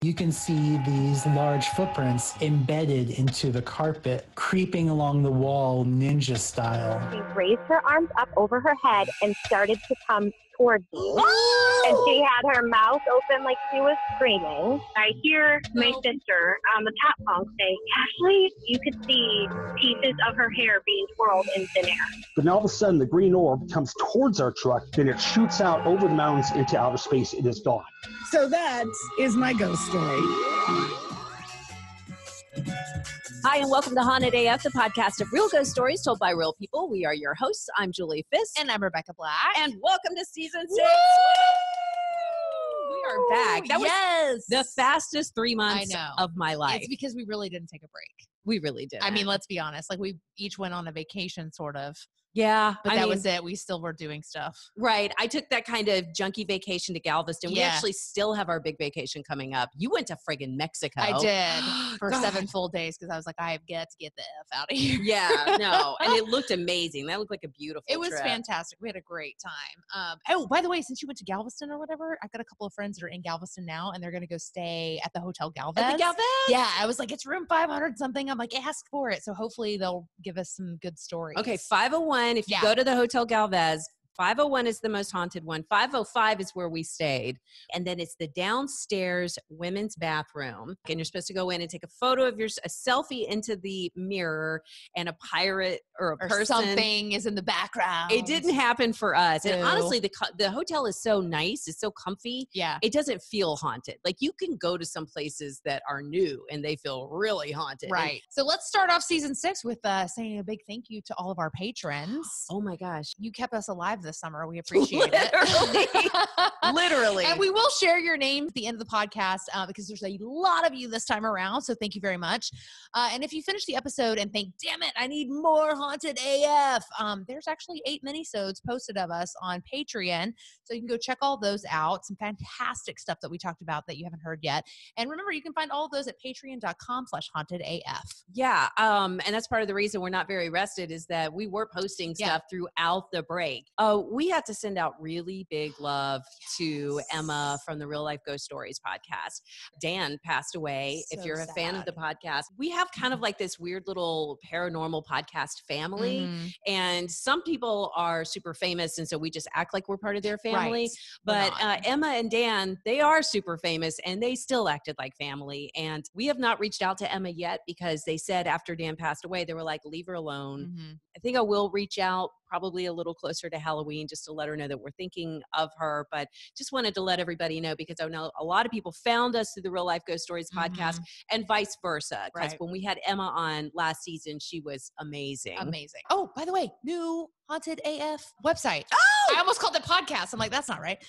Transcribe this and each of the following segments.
You can see these large footprints embedded into the carpet, creeping along the wall ninja style. She raised her arms up over her head and started to come towards me. And she had her mouth open like she was screaming. I hear my sister on the top bunk say, "Ashley," you could see pieces of her hair being twirled in thin air. But now all of a sudden, the green orb comes towards our truck, then it shoots out over the mountains into outer space. It is gone. So that is my ghost story. Hi, and welcome to Haunted AF, the podcast of real ghost stories told by real people. We are your hosts. I'm Julie Fisk. And I'm Rebecca Black. And welcome to season 6. Woo! We are back. That was the fastest 3 months of my life. It's because we really didn't take a break. We really did. I mean, let's be honest. Like, we each went on a vacation, sort of. Yeah. But that was it. We still were doing stuff. Right. I took that kind of junky vacation to Galveston. We actually still have our big vacation coming up. You went to friggin' Mexico. I did for 7 full days because I was like, I have got to get the F out of here. Yeah, no. And it looked amazing. That looked like a beautiful It was trip. fantastic. We had a great time. Oh, by the way, since you went to Galveston or whatever, I've got a couple of friends that are in Galveston now, and they're going to go stay at the Hotel Galvez. At the Galvez? Yeah. I was like, it's room 500 something. I'm like, ask for it. So hopefully they'll give us some good stories. Okay, 501. If you go to the Hotel Galvez, 501 is the most haunted one. 505 is where we stayed. And then it's the downstairs women's bathroom. And you're supposed to go in and take a photo of a selfie into the mirror, and a pirate or a person. Something is in the background. It didn't happen for us. Ew. And honestly, the hotel is so nice. It's so comfy. Yeah. It doesn't feel haunted. Like, you can go to some places that are new and they feel really haunted. Right. So let's start off season 6 with saying a big thank you to all of our patrons. Oh my gosh. You kept us alive this summer. We appreciate it. Literally. And we will share your name at the end of the podcast because there's a lot of you this time around. So thank you very much. And if you finish the episode and think, damn it, I need more Haunted AF, there's actually 8 minisodes posted of us on Patreon. So you can go check all those out. Some fantastic stuff that we talked about that you haven't heard yet. And remember, you can find all of those at patreon.com/hauntedaf. Yeah. And that's part of the reason we're not very rested is that we were posting stuff throughout the break. We had to send out really big love to Emma from the Real Life Ghost Stories podcast. Dan passed away. So if you're a sad. fan of the podcast, we have kind of like this weird little paranormal podcast family. Mm-hmm. And some people are super famous, and so we just act like we're part of their family. Right. But Emma and Dan, they are super famous, and they still acted like family. And we have not reached out to Emma yet because they said after Dan passed away, they were like, leave her alone. Mm-hmm. I think I will reach out probably a little closer to Halloween just to let her know that we're thinking of her. But just wanted to let everybody know because I know a lot of people found us through the Real Life Ghost Stories podcast and vice versa. Because when we had Emma on last season, she was amazing. Amazing. Oh, by the way, new Haunted AF website. Oh! I almost called it podcast. I'm like, that's not right.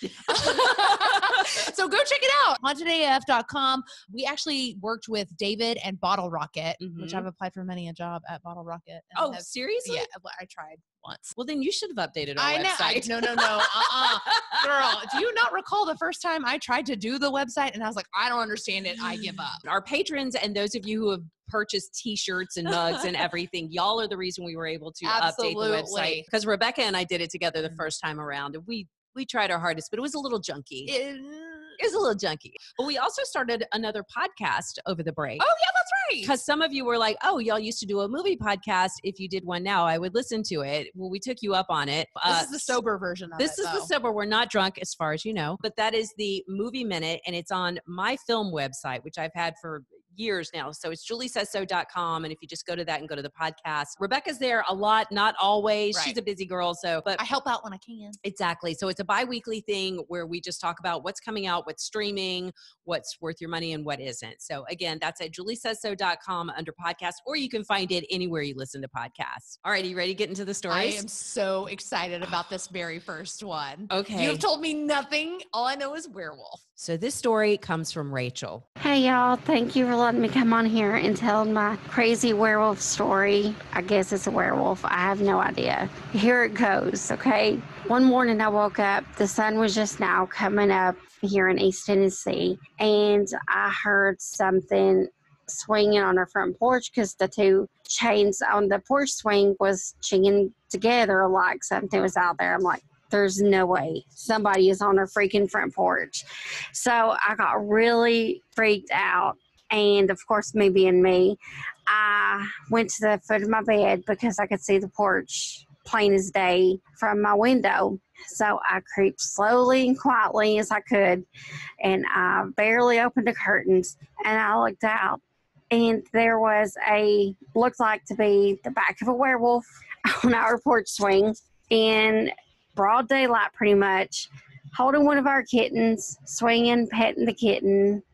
So go check it out. hauntedaf.com. We actually worked with David and Bottle Rocket, which I've applied for many a job at Bottle Rocket. Oh, seriously? Yeah, I tried once. Well, then you should have updated our website. No. Girl, do you not recall the first time I tried to do the website and I was like, I don't understand it. I give up. Our patrons and those of you who have purchased t-shirts and mugs and everything, y'all are the reason we were able to update the website. Because Rebecca and I did it together the first time around, and we tried our hardest, but it was a little junky. It was a little junky. But we also started another podcast over the break. Oh, yeah, that's right. Because some of you were like, oh, y'all used to do a movie podcast. If you did one now, I would listen to it. Well, we took you up on it. This is the sober version of it. This is the sober. We're not drunk as far as you know. But that is the Movie Minute, and it's on my film website, which I've had for years now. So it's juliesaysso.com. And if you just go to that and go to the podcast, Rebecca's there a lot, not always. Right. She's a busy girl. But I help out when I can. Exactly. So it's a bi-weekly thing where we just talk about what's coming out, what's streaming, what's worth your money and what isn't. So again, that's at juliesaysso.com under podcast, or you can find it anywhere you listen to podcasts. All right. Are you ready to get into the stories? I am so excited about this very first one. Okay. You have told me nothing. All I know is werewolf. So this story comes from Rachel. Hey y'all, thank you for letting me come on here and tell my crazy werewolf story. I guess it's a werewolf. I have no idea. Here it goes, okay? One morning I woke up, the sun was just now coming up here in East Tennessee, and I heard something swinging on our front porch because the two chains on the porch swing was chinging together like something was out there. I'm like, there's no way somebody is on their freaking front porch. So I got really freaked out. And of course, me being me, I went to the foot of my bed because I could see the porch plain as day from my window. So I creeped slowly and quietly as I could, and I barely opened the curtains, and I looked out, and there was looked like to be the back of a werewolf on our porch swing in broad daylight pretty much, holding one of our kittens, swinging, petting the kitten,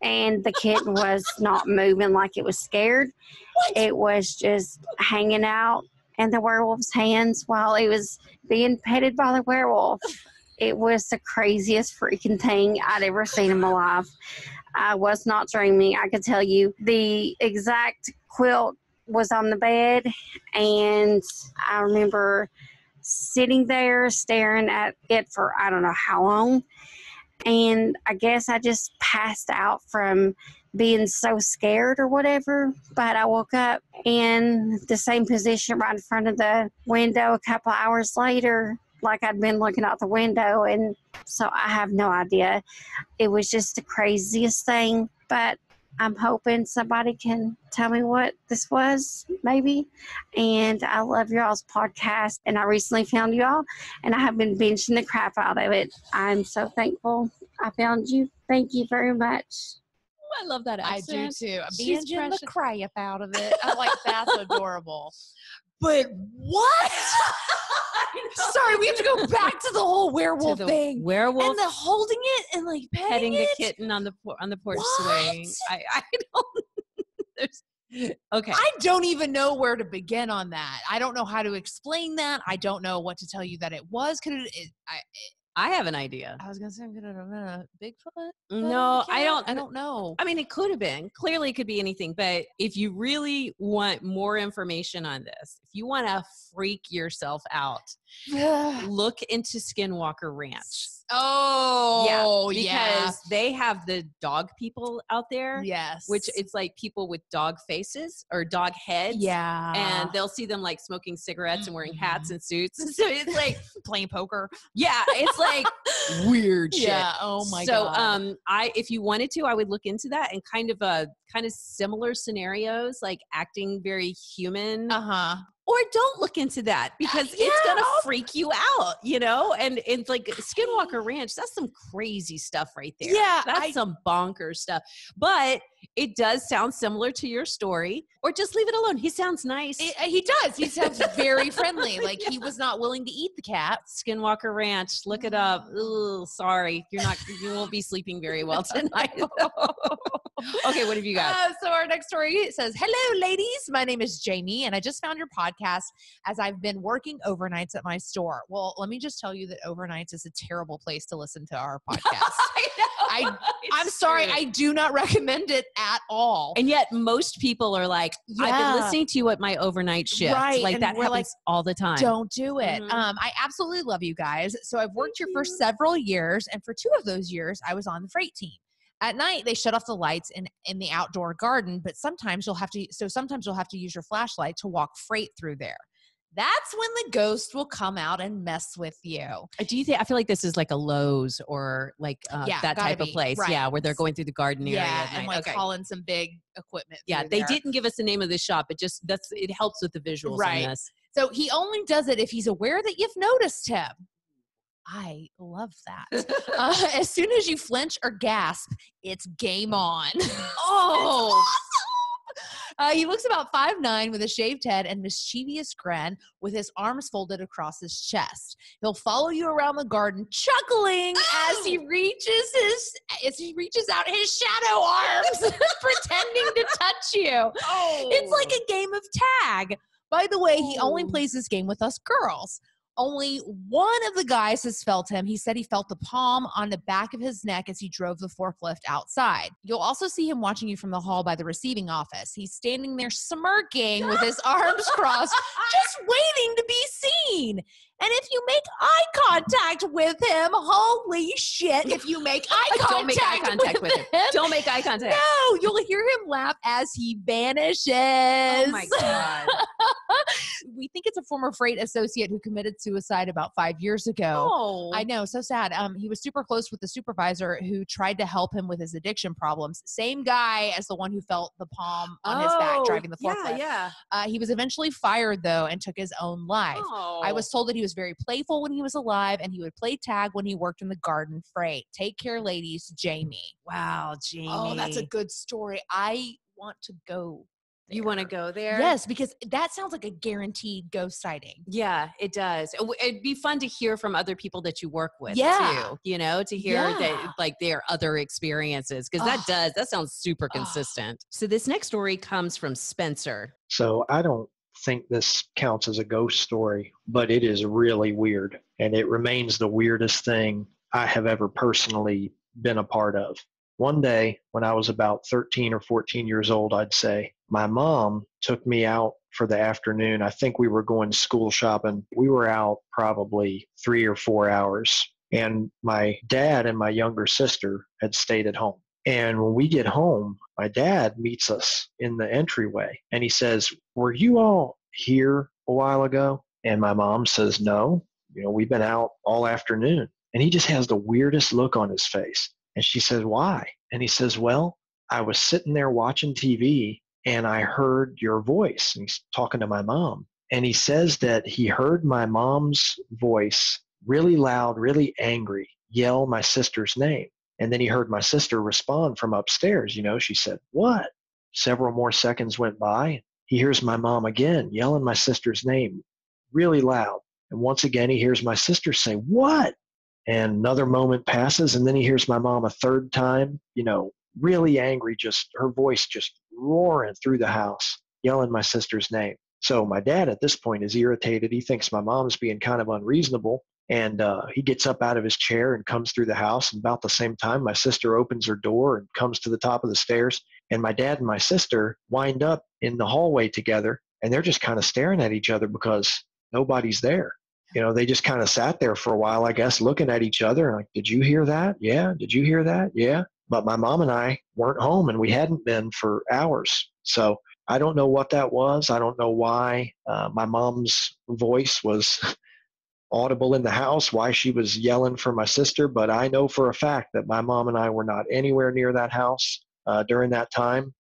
and the kitten was not moving like it was scared. What? It was just hanging out in the werewolf's hands while it was being petted by the werewolf. It was the craziest freaking thing I'd ever seen in my life. I was not dreaming. I could tell you the exact quilt was on the bed, and I remember sitting there staring at it for I don't know how long. And I guess I just passed out from being so scared or whatever. But I woke up in the same position right in front of the window a couple hours later, like I'd been looking out the window. And so I have no idea. It was just the craziest thing. But I'm hoping somebody can tell me what this was, maybe. And I love y'all's podcast. And I recently found y'all, and I have been binging the crap out of it. I'm so thankful I found you. Thank you very much. I love that accent. I do too. She's Binging precious. the crap out of it. I'm like, that's adorable. But what? Sorry, we have to go back to the whole werewolf thing. Werewolf and the holding it and like petting it. the kitten on the porch What? swing. I don't. Okay. I don't even know where to begin on that. I don't know how to explain that. I don't know what to tell you that it was. I have an idea. I was gonna say I'm gonna Bigfoot. No, I don't. I don't know. I mean, it could have been. Clearly, it could be anything. But if you really want more information on this, if you want to freak yourself out, look into Skinwalker Ranch. Oh, because they have the dog people out there. Yes, which it's like people with dog faces or dog heads. Yeah, and they'll see them like smoking cigarettes and wearing hats and suits. So it's like playing poker. Yeah, it's like weird shit. Yeah. Oh my god. So if you wanted to, I would look into that and kind of similar scenarios, like acting very human. Or don't look into that because it's going to freak you out, you know? And it's like Skinwalker Ranch, that's some crazy stuff right there. Yeah. That's some bonkers stuff. But it does sound similar to your story. Or just leave it alone. He sounds nice. He does. He sounds very friendly. Like he was not willing to eat the cat. Skinwalker Ranch. Look it up. Ooh, sorry. You won't be sleeping very well tonight. Okay, what have you got? So our next story says, hello, ladies. My name is Jamie, and I just found your podcast as I've been working overnights at my store. Well, let me just tell you that overnights is a terrible place to listen to our podcast. I know. I'm sorry. I do not recommend it at all. And yet most people are like, I've been listening to you at my overnight shift. Right. Like and that happens all the time. Don't do it. Mm-hmm. I absolutely love you guys. So I've worked here for several years, and for 2 of those years, I was on the freight team. At night, they shut off the lights in the outdoor garden, but sometimes you'll have to use your flashlight to walk freight through there. That's when the ghost will come out and mess with you. Do you think? I feel like this is like a Lowe's or like that type of place, right. Yeah, where they're going through the garden area. Yeah, and like hauling some big equipment. Yeah, they didn't give us the name of the shop, but just it helps with the visuals on this. So he only does it if he's aware that you've noticed him. I love that. As soon as you flinch or gasp, it's game on. Oh, he looks about 5'9" with a shaved head and mischievous grin with his arms folded across his chest. He'll follow you around the garden, chuckling as he reaches out his shadow arms, pretending to touch you. Oh. It's like a game of tag. By the way, he only plays this game with us girls. Only one of the guys has felt him. He said he felt the palm on the back of his neck as he drove the forklift outside. You'll also see him watching you from the hall by the receiving office. He's standing there smirking with his arms crossed, just waiting to be seen. And if you make eye contact with him, holy shit, if you make eye contact, don't make eye contact with him. Don't make eye contact. No, you'll hear him laugh as he vanishes. Oh my God. We think it's a former freight associate who committed suicide about 5 years ago. Oh, I know, so sad. He was super close with the supervisor who tried to help him with his addiction problems. Same guy as the one who felt the palm on his back driving the forklift. Yeah. He was eventually fired though and took his own life. Oh. I was told that he was very playful when he was alive and he would play tag when he worked in the garden freight. Take care, ladies. Jamie. Wow, Jamie. Oh, that's a good story. I want to go. You want to go there? Yes, because that sounds like a guaranteed ghost sighting. Yeah, it does. It'd be fun to hear from other people that you work with Yeah. too, to hear that, like, their other experiences. Because that sounds super consistent. So this next story comes from Spencer. So I don't think this counts as a ghost story, but it is really weird. And it remains the weirdest thing I have ever personally been a part of. One day when I was about 13 or 14 years old, I'd say, my mom took me out for the afternoon. I think we were going school shopping. We were out probably 3 or 4 hours. And my dad and my younger sister had stayed at home. And when we get home, my dad meets us in the entryway. And he says, were you all here a while ago? And my mom says, no, we've been out all afternoon. And he just has the weirdest look on his face. And she says, why? And he says, well, I was sitting there watching TV and I heard your voice. And he's talking to my mom. And he says that he heard my mom's voice really loud, really angry, yell my sister's name. And then he heard my sister respond from upstairs. She said, what? Several more seconds went by. He hears my mom again yelling my sister's name really loud. And once again, he hears my sister say, what? And another moment passes, and then he hears my mom a third time, really angry, just her voice just roaring through the house, yelling my sister's name. So my dad at this point is irritated. He thinks my mom's being kind of unreasonable, and he gets up out of his chair and comes through the house. And about the same time, my sister opens her door and comes to the top of the stairs, and my dad and my sister wind up in the hallway together, and they're just kind of staring at each other because nobody's there. They just kind of sat there for a while, I guess, looking at each other. Like, did you hear that? Yeah. Did you hear that? Yeah. But my mom and I weren't home, and we hadn't been for hours. So I don't know what that was. I don't know why my mom's voice was audible in the house, why she was yelling for my sister. But I know for a fact that my mom and I were not anywhere near that house during that time.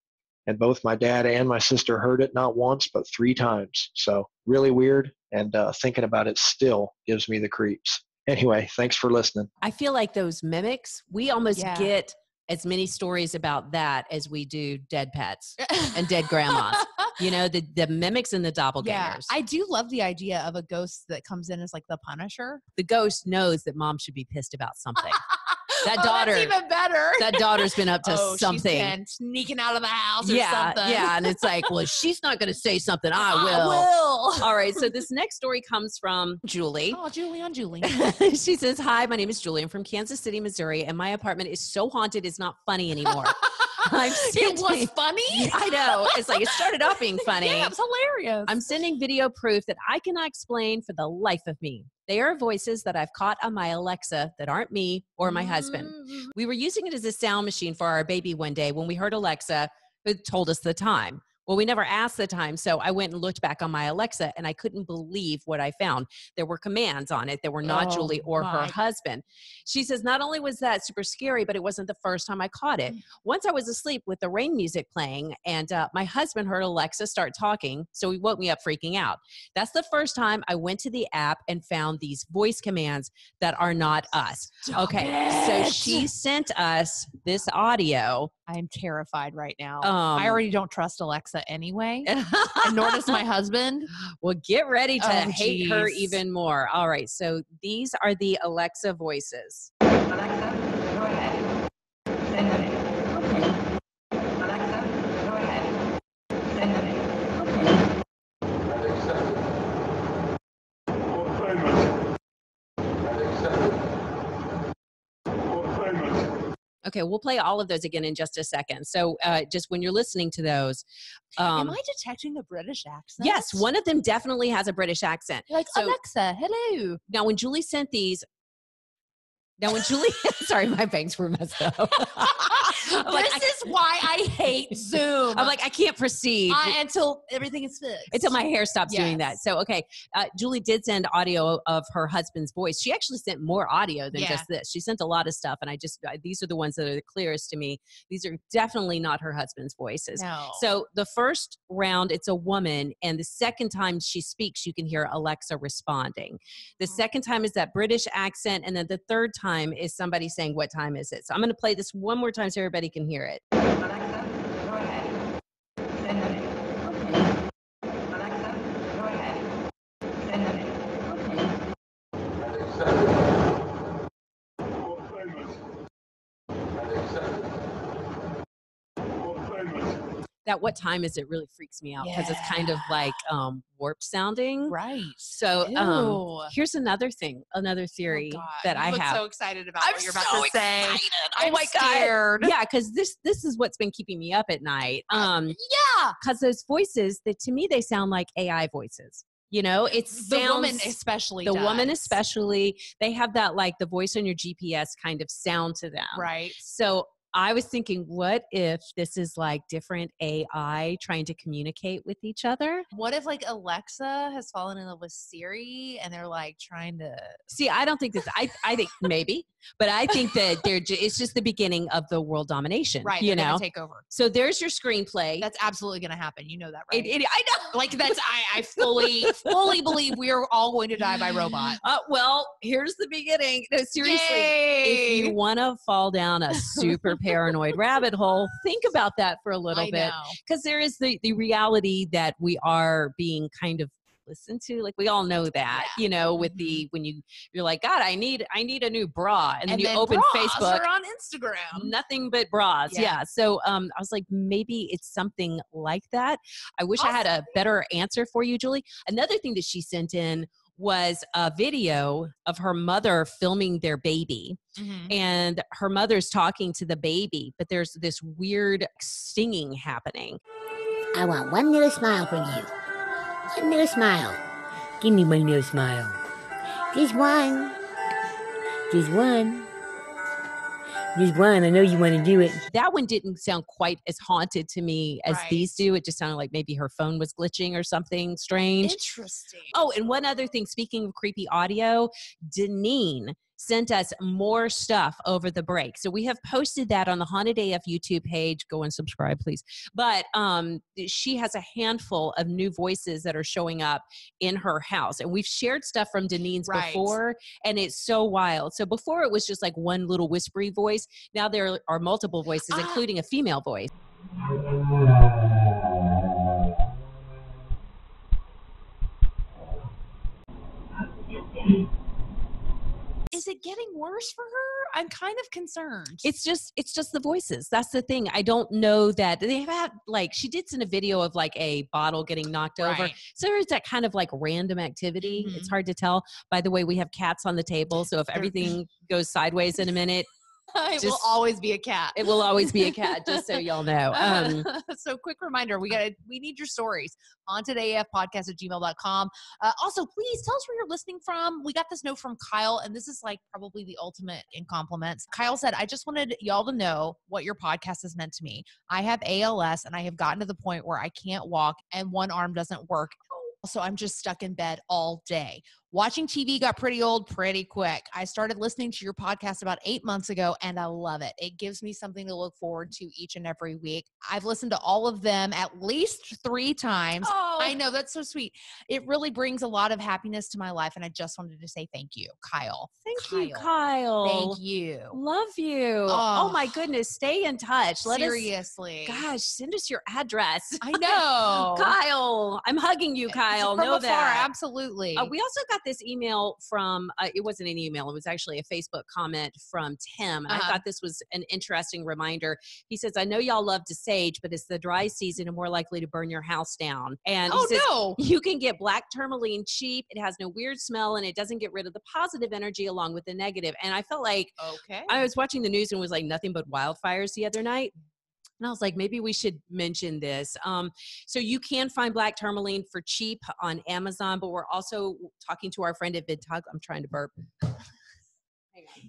And both my dad and my sister heard it not once, but 3 times. So really weird. And thinking about it still gives me the creeps. Anyway, thanks for listening. I feel like those mimics, we almost get as many stories about that as we do dead pets and dead grandmas. The mimics and the doppelgangers. Yeah, I do love the idea of a ghost that comes in as like the Punisher. The ghost knows that mom should be pissed about something. That daughter, that's even better. That daughter's been up to something. She's been sneaking out of the house or something. Yeah, and it's like, well, if she's not going to say something, I will. All right, so this next story comes from Julie. Oh, Julie on Julie. She says, hi, my name is Julie. I'm from Kansas City, Missouri, and my apartment is so haunted it's not funny anymore. It was funny? I know. It's like, it started off being funny. Yeah, it was hilarious. I'm sending video proof that I cannot explain for the life of me. They are voices that I've caught on my Alexa that aren't me or my husband. We were using it as a sound machine for our baby one day when we heard Alexa, who told us the time. Well, we never asked the time, so I went and looked back on my Alexa, and I couldn't believe what I found. There were commands on it that were not Julie or her husband. She says, not only was that super scary, but it wasn't the first time I caught it. Once I was asleep with the rain music playing, and my husband heard Alexa start talking, so he woke me up freaking out. That's the first time I went to the app and found these voice commands that are not us. So she sent us this audio. I'm terrified right now. I already don't trust Alexa anyway, and nor does my husband. Well, get ready to hate her even more. All right, so these are the Alexa voices. Alexa, go ahead. Send the name. Okay. Alexa, go ahead. Send the name. Okay, we'll play all of those again in just a second. So just when you're listening to those. Am I detecting a British accent? Yes, one of them definitely has a British accent. Like, Alexa, hello. Now, when Julie sent these, Now, when Julie, sorry, my bangs were messed up. This is why I hate Zoom. I'm like, I can't proceed until everything is fixed. Until my hair stops doing that. So, okay. Julie did send audio of her husband's voice. She actually sent more audio than just this. She sent a lot of stuff. And these are the ones that are the clearest to me. These are definitely not her husband's voices. No. So the first round, it's a woman. And the second time she speaks, you can hear Alexa responding. The second time is that British accent. And then the third time is somebody saying, what time is it? So I'm going to play this one more time so everybody can hear it. Alexa, go ahead. 10 minutes. Okay. Alexa, go ahead. 10 minutes. That what time is it really freaks me out because it's kind of like warped sounding. Right. So here's another theory that I have. I'm so excited about what you're about so to say. Excited. I'm scared. Yeah, because this is what's been keeping me up at night. Because those voices, that to me, they sound like AI voices. You know, it's the woman especially. The woman especially, they have that like the voice on your GPS kind of sound to them. Right. So I was thinking, what if this is like different AI trying to communicate with each other? What if like Alexa has fallen in love with Siri and they're like trying to see? I don't think this. I think maybe, but I think that it's just the beginning of the world domination. Right. You know, take over. So there's your screenplay. That's absolutely going to happen. You know that, right? I know. Like that's I fully believe we are all going to die by robot. Well, here's the beginning. No, seriously, Yay. If you want to fall down a super paranoid rabbit hole, think about that for a little bit, because there is the reality that we are being kind of listened to. Like we all know that, you know, with when you're like, God, I need a new bra, and then you open Facebook, or on Instagram, nothing but bras. Yeah. So I was like, maybe it's something like that. I wish I had a better answer for you, Julie. Another thing that she sent in was a video of her mother filming their baby. And her mother's talking to the baby, but there's this weird singing happening. I want one little smile from you. One little smile. Give me one little smile. Just one. Just one. Just one. I know you want to do it. That one didn't sound quite as haunted to me as these do. It just sounded like maybe her phone was glitching or something strange. Interesting. Oh, and one other thing, speaking of creepy audio, Deneen sent us more stuff over the break. So we have posted that on the Haunted AF YouTube page. Go and subscribe, please. But she has a handful of new voices that are showing up in her house. And we've shared stuff from Deneen's before, and it's so wild. So before it was just like one little whispery voice. Now there are multiple voices, including a female voice. Is it getting worse for her? I'm kind of concerned. It's just the voices. That's the thing. I don't know that they have like, she did send a video of like a bottle getting knocked over. So there's that kind of like random activity. It's hard to tell. By the way, we have cats on the table. So if everything goes sideways in a minute, it will always be a cat. It will always be a cat, just so y'all know. So quick reminder, we need your stories. hauntedafpodcast@gmail.com. Also, please tell us where you're listening from. We got this note from Kyle, and this is like probably the ultimate in compliments. Kyle said, I just wanted y'all to know what your podcast has meant to me. I have ALS, and I have gotten to the point where I can't walk and one arm doesn't work. So I'm just stuck in bed all day. Watching TV got pretty old pretty quick. I started listening to your podcast about 8 months ago, and I love it. It gives me something to look forward to each and every week. I've listened to all of them at least 3 times. Oh. I know, that's so sweet. It really brings a lot of happiness to my life, and I just wanted to say thank you, Kyle. Thank you, Kyle. Thank you. Love you. Oh my goodness. Stay in touch. Seriously. Gosh, send us your address. I know. Kyle, I'm hugging you, Kyle. Know that. Absolutely. We also got this email from, it wasn't an email, it was actually a Facebook comment from Tim. And I thought this was an interesting reminder. He says, I know y'all love to sage, but it's the dry season and more likely to burn your house down. And he says, you can get black tourmaline cheap. It has no weird smell and it doesn't get rid of the positive energy along with the negative. And I felt like I was watching the news and it was like nothing but wildfires the other night. And I was like, maybe we should mention this. So you can find black tourmaline for cheap on Amazon, but we're also talking to our friend at VidTalk. I'm trying to burp.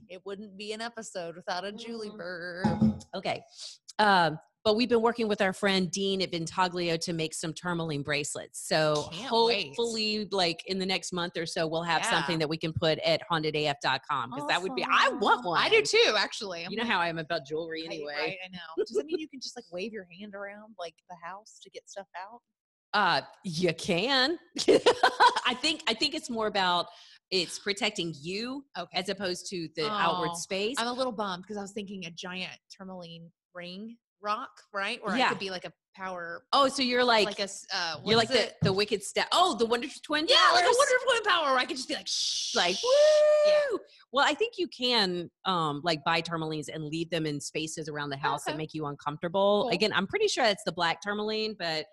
It wouldn't be an episode without a Julie burp. Okay. But we've been working with our friend Dean at Ventaglio to make some tourmaline bracelets. So hopefully like in the next month or so, we'll have something that we can put at hauntedaf.com because that would be, I want one. I do too, actually. You know how I am about jewelry anyway. Right, I know. Does that mean you can just like wave your hand around like the house to get stuff out? You can. I think it's more about it's protecting you as opposed to the outward space. I'm a little bummed because I was thinking a giant tourmaline ring rock, right? Or I could be like a power. Oh, so you're like a you're like the wicked step. Oh, the Wonder Twin Powers. Yeah, like a Wonder Twin Power where I could just be like, shh, like woo. Yeah. Well, I think you can like buy tourmalines and leave them in spaces around the house that make you uncomfortable. Cool. Again, I'm pretty sure it's the black tourmaline, but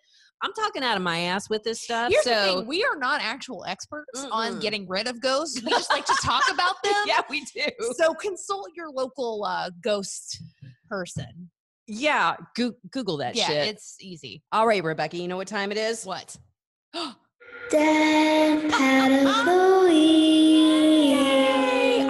I'm talking out of my ass with this stuff. Here's the thing. We are not actual experts on getting rid of ghosts. We just like to talk about them. Yeah, we do. So consult your local ghost person. Yeah, Google that shit. Yeah, it's easy. All right, Rebecca, you know what time it is? What? Dead Pet of the Week.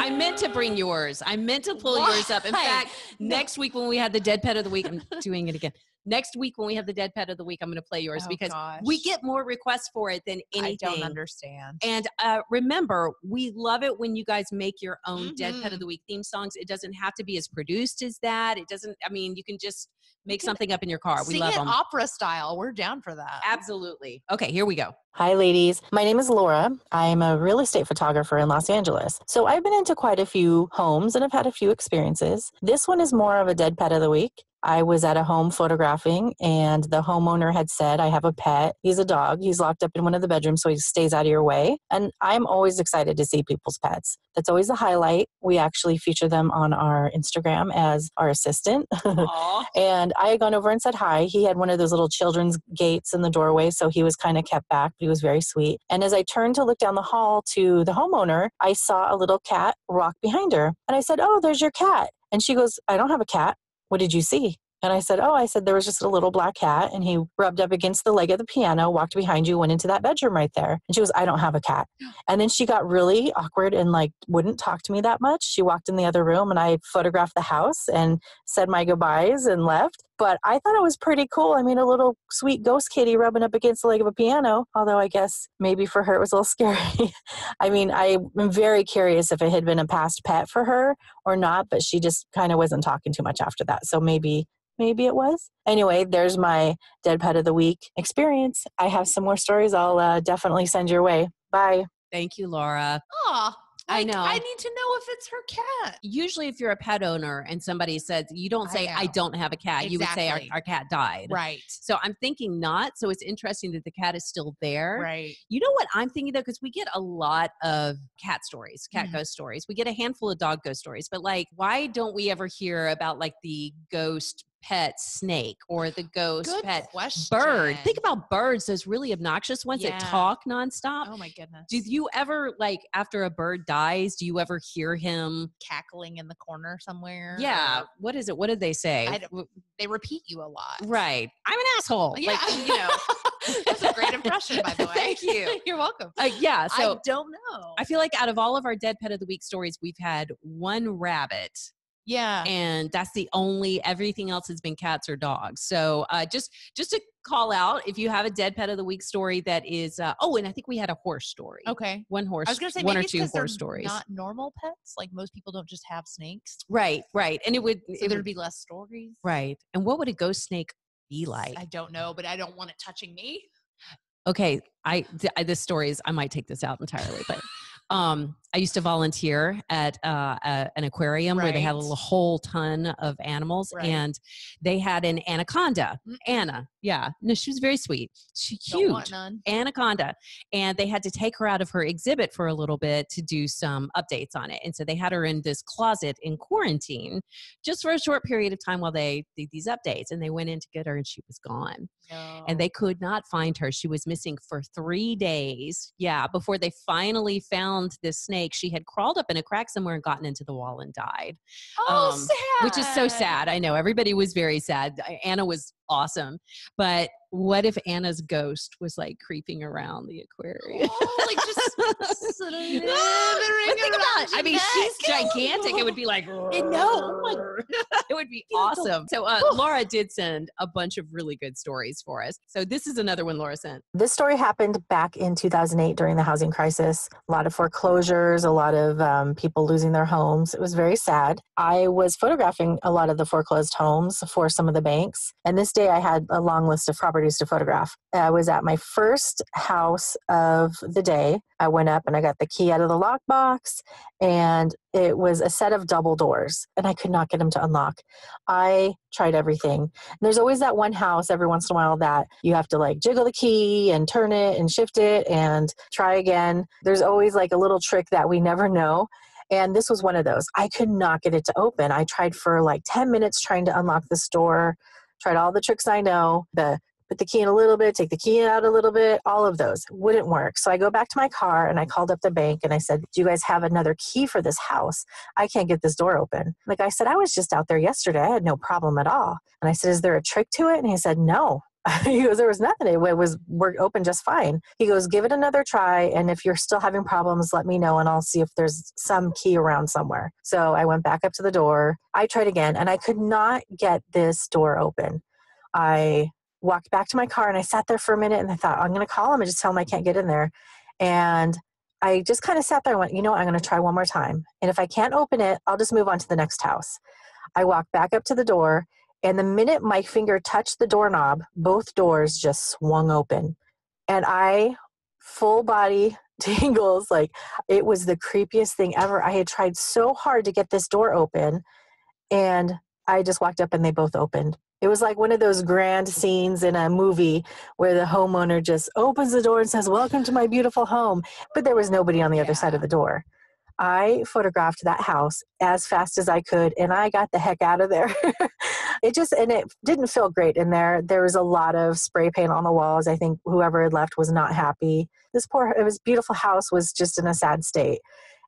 I meant to bring yours. I meant to pull yours up. In fact, next week when we had the Dead Pet of the Week, I'm doing it again. Next week when we have the Dead Pet of the Week, I'm going to play yours because we get more requests for it than anything. I don't understand. And remember, we love it when you guys make your own Dead Pet of the Week theme songs. It doesn't have to be as produced as that. It doesn't, I mean, you can just make something up in your car. We love them. Opera style. We're down for that. Absolutely. Okay, here we go. Hi, ladies. My name is Laura. I'm a real estate photographer in Los Angeles. So I've been into quite a few homes and I've had a few experiences. This one is more of a Dead Pet of the Week. I was at a home photographing and the homeowner had said, I have a pet. He's a dog. He's locked up in one of the bedrooms so he stays out of your way. And I'm always excited to see people's pets. That's always a highlight. We actually feature them on our Instagram as our assistant. And I had gone over and said hi. He had one of those little children's gates in the doorway, so he was kind of kept back, but he was very sweet. And as I turned to look down the hall to the homeowner, I saw a little cat rock behind her. And I said, oh, there's your cat. And she goes, I don't have a cat. What did you see? And I said, there was just a little black cat and he rubbed up against the leg of the piano, walked behind you, went into that bedroom right there. And she goes, I don't have a cat. And then she got really awkward and like wouldn't talk to me that much. She walked in the other room and I photographed the house and said my goodbyes and left. But I thought it was pretty cool. I mean, a little sweet ghost kitty rubbing up against the leg of a piano, although I guess maybe for her it was a little scary. I mean, I'm very curious if it had been a past pet for her or not, but she just kind of wasn't talking too much after that. So maybe it was. Anyway, there's my Dead Pet of the Week experience. I have some more stories I'll definitely send your way. Bye. Thank you, Laura. Aw. I know. I need to know if it's her cat. Usually if you're a pet owner and somebody says, you don't say, I don't have a cat. Exactly. You would say our cat died. Right. So I'm thinking not. So it's interesting that the cat is still there. Right. You know what I'm thinking though? Because we get a lot of cat stories, cat ghost stories. We get a handful of dog ghost stories. But like, why don't we ever hear about like the ghost pet snake or the ghost pet bird? Think about birds, those really obnoxious ones that talk nonstop. Oh my goodness. Do you ever, like, after a bird dies, do you ever hear him cackling in the corner somewhere? Yeah. What is it? What did they say? They repeat you a lot. Right. I'm an asshole. Yeah. Like, you know. That's a great impression, by the way. Thank you. You're welcome. Yeah. So I don't know. I feel like out of all of our Dead Pet of the Week stories, we've had one rabbit. Yeah. And that's the only, everything else has been cats or dogs. So just to call out, if you have a Dead Pet of the Week story that is, and I think we had a horse story. Okay. One horse. I was going to say one or maybe two horse stories. Not normal pets. Like most people don't just have snakes. Right. And there'd be less stories. Right. And what would a ghost snake be like? I don't know, but I don't want it touching me. Okay. This story is, I might take this out entirely, but I used to volunteer at an aquarium where they had a whole ton of animals, and they had an anaconda. Anna, yeah, no, she was very sweet. She huge anaconda, and they had to take her out of her exhibit for a little bit to do some updates on it. And so they had her in this closet in quarantine just for a short period of time while they did these updates. And they went in to get her, and she was gone. No. And they could not find her. She was missing for 3 days. Yeah, before they finally found this snake. She had crawled up in a crack somewhere and gotten into the wall and died. Oh, sad. Which is so sad. I know. Everybody was very sad. Anna was awesome. But what if Anna's ghost was like creeping around the aquarium? Oh, like just slithering around. I mean, she's gigantic. It would be like, it would be awesome. So Laura did send a bunch of really good stories for us. So this is another one Laura sent. This story happened back in 2008 during the housing crisis. A lot of foreclosures, a lot of people losing their homes. It was very sad. I was photographing a lot of the foreclosed homes for some of the banks. And this day I had a long list of properties to photograph. I was at my first house of the day. I went up and I got the key out of the lockbox, and it was a set of double doors, and I could not get them to unlock. I tried everything. And there's always that one house every once in a while that you have to like jiggle the key and turn it and shift it and try again. There's always like a little trick that we never know. And this was one of those. I could not get it to open. I tried for like 10 minutes trying to unlock this door, tried all the tricks I know, put the key in a little bit, take the key out a little bit, all of those wouldn't work. So I go back to my car and I called up the bank and I said, do you guys have another key for this house? I can't get this door open. The guy said, I was just out there yesterday. I had no problem at all. And I said, is there a trick to it? And he said, no. He goes, there was nothing. It was open just fine. He goes, give it another try. And if you're still having problems, let me know and I'll see if there's some key around somewhere. So I went back up to the door. I tried again and I could not get this door open. I walked back to my car and I sat there for a minute and I thought, I'm going to call him and just tell him I can't get in there. And I just kind of sat there and went, you know what, I'm going to try one more time. And if I can't open it, I'll just move on to the next house. I walked back up to the door, and the minute my finger touched the doorknob, both doors just swung open. And I, full body tingles, like it was the creepiest thing ever. I had tried so hard to get this door open, and I just walked up and they both opened. It was like one of those grand scenes in a movie where the homeowner just opens the door and says, welcome to my beautiful home. But there was nobody on the other side of the door. I photographed that house as fast as I could, and I got the heck out of there. It didn't feel great in there. There was a lot of spray paint on the walls. I think whoever had left was not happy. It was beautiful house was just in a sad state.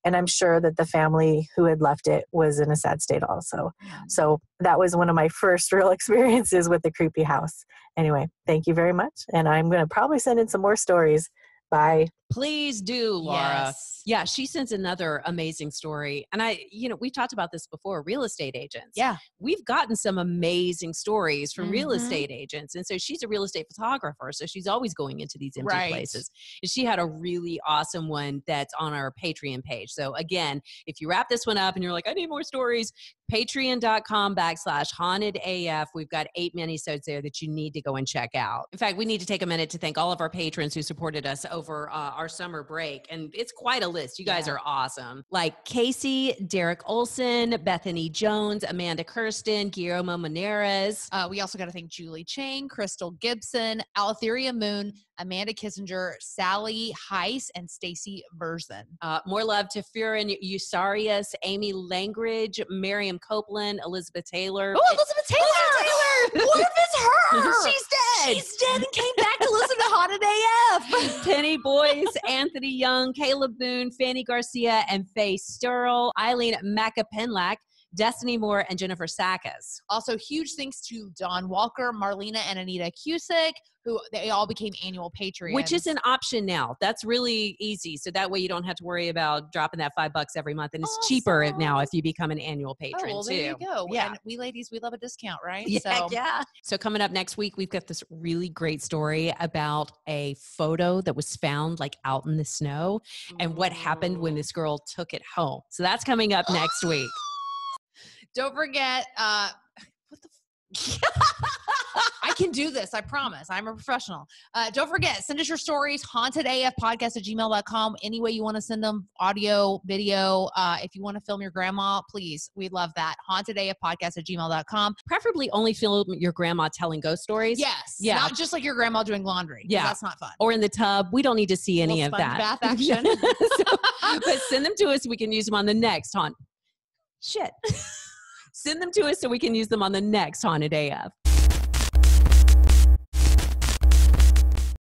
And I'm sure that the family who had left it was in a sad state also. So that was one of my first real experiences with the creepy house. Anyway, thank you very much. And I'm going to probably send in some more stories. Bye. Please do, Laura. Yes. Yeah, she sends another amazing story. And we've talked about this before, real estate agents. Yeah. We've gotten some amazing stories from real estate agents. And so she's a real estate photographer. So she's always going into these empty places. And she had a really awesome one that's on our Patreon page. So again, if you wrap this one up and you're like, I need more stories, patreon.com/hauntedaf. We've got 8 minisodes there that you need to go and check out. In fact, we need to take a minute to thank all of our patrons who supported us over our summer break. And it's quite a list. You guys are awesome. Like Casey, Derek Olson, Bethany Jones, Amanda Kirsten, Guillermo Moneras. We also got to thank Julie Chang, Crystal Gibson, Altheria Moon, Amanda Kissinger, Sally Heiss, and Stacy Verzin. More love to Furin Usarius, Amy Langridge, Miriam Copeland, Elizabeth Taylor. Oh, Elizabeth Taylor! What if it's her? She's dead. She's dead and came back to listen to Haunted AF. Penny Boyce, Anthony Young, Caleb Boone, Fanny Garcia, and Faye Sturl, Eileen Macapenlack, Destiny Moore, and Jennifer Sakis. Also, huge thanks to Dawn Walker, Marlena, and Anita Cusick, who they all became annual Patreons. Which is an option now. That's really easy. So that way you don't have to worry about dropping that $5 every month. And it's cheaper now if you become an annual patron too. There you go. Yeah. And we ladies, we love a discount, right? Yeah. So coming up next week, we've got this really great story about a photo that was found like out in the snow and what happened when this girl took it home. So that's coming up next week. Don't forget, what the I can do this. I promise. I'm a professional. Don't forget, send us your stories, hauntedafpodcast@gmail.com. Any way you want to send them, audio, video. If you want to film your grandma, please. We'd love that. hauntedafpodcast@gmail.com. Preferably only film your grandma telling ghost stories. Yes. Yeah. Not just like your grandma doing laundry. Yeah. That's not fun. Or in the tub. We don't need to see any of that. Bath action. But send them to us so we can use them on the next Send them to us so we can use them on the next Haunted AF.